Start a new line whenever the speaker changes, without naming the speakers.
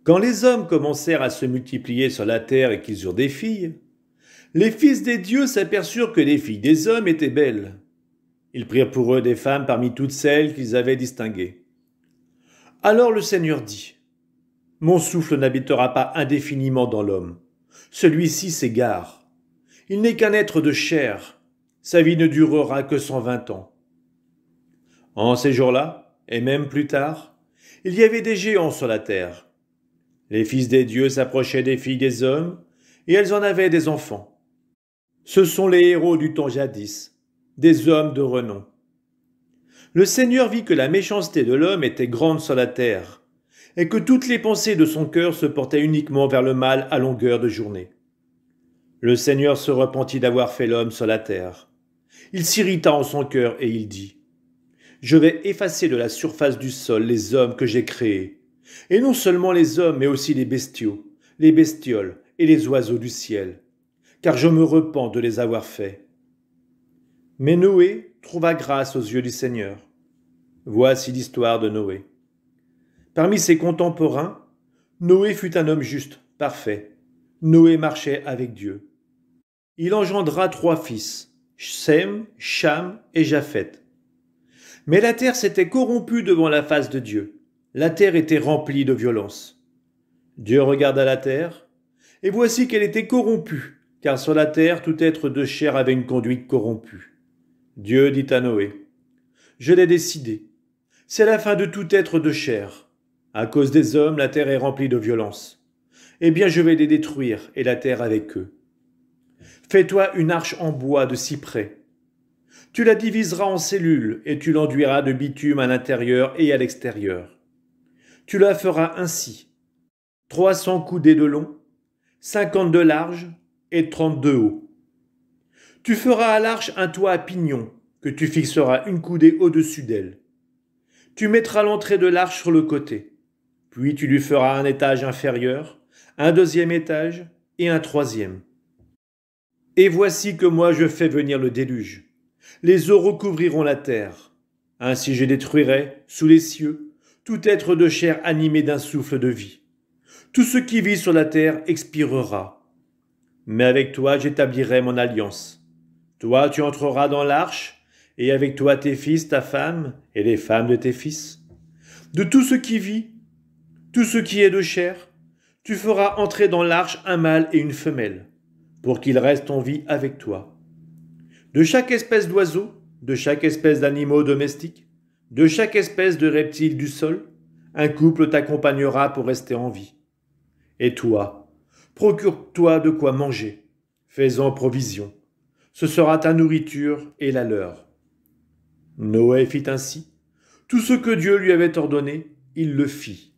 Quand les hommes commencèrent à se multiplier sur la terre et qu'ils eurent des filles, les fils des dieux s'aperçurent que les filles des hommes étaient belles. Ils prirent pour eux des femmes parmi toutes celles qu'ils avaient distinguées. Alors le Seigneur dit, « Mon souffle n'habitera pas indéfiniment dans l'homme. Celui-ci s'égare. Il n'est qu'un être de chair. Sa vie ne durera que 120 ans. » En ces jours-là, et même plus tard, il y avait des géants sur la terre. Les fils des dieux s'approchaient des filles des hommes, et elles en avaient des enfants. Ce sont les héros du temps jadis, des hommes de renom. Le Seigneur vit que la méchanceté de l'homme était grande sur la terre, et que toutes les pensées de son cœur se portaient uniquement vers le mal à longueur de journée. Le Seigneur se repentit d'avoir fait l'homme sur la terre. Il s'irrita en son cœur et il dit, « Je vais effacer de la surface du sol les hommes que j'ai créés, et non seulement les hommes, mais aussi les bestiaux, les bestioles et les oiseaux du ciel, car je me repens de les avoir faits. » Mais Noé trouva grâce aux yeux du Seigneur. Voici l'histoire de Noé. Parmi ses contemporains, Noé fut un homme juste, parfait. Noé marchait avec Dieu. Il engendra 3 fils, Sem, Cham et Japheth. Mais la terre s'était corrompue devant la face de Dieu. La terre était remplie de violence. Dieu regarda la terre, et voici qu'elle était corrompue, car sur la terre tout être de chair avait une conduite corrompue. Dieu dit à Noé, « Je l'ai décidé. C'est la fin de tout être de chair. À cause des hommes, la terre est remplie de violence. Eh bien, je vais les détruire, et la terre avec eux. Fais-toi une arche en bois de cyprès. Tu la diviseras en cellules, et tu l'enduiras de bitume à l'intérieur et à l'extérieur. Tu la feras ainsi. 300 coudées de long, 50 de large et 30 de haut. Tu feras à l'arche un toit à pignon, que tu fixeras une coudée au-dessus d'elle. Tu mettras l'entrée de l'arche sur le côté. Puis tu lui feras un étage inférieur, un 2e étage et un 3e. Et voici que moi je fais venir le déluge. Les eaux recouvriront la terre. Ainsi je détruirai, sous les cieux, tout être de chair animé d'un souffle de vie. Tout ce qui vit sur la terre expirera. Mais avec toi j'établirai mon alliance. Toi tu entreras dans l'arche, et avec toi tes fils, ta femme, et les femmes de tes fils. De tout ce qui vit, tout ce qui est de chair, tu feras entrer dans l'arche un mâle et une femelle, pour qu'ils restent en vie avec toi. De chaque espèce d'oiseau, de chaque espèce d'animaux domestiques, de chaque espèce de reptile du sol, un couple t'accompagnera pour rester en vie. Et toi, procure-toi de quoi manger, fais-en provision. Ce sera ta nourriture et la leur. Noé fit ainsi. Tout ce que Dieu lui avait ordonné, il le fit.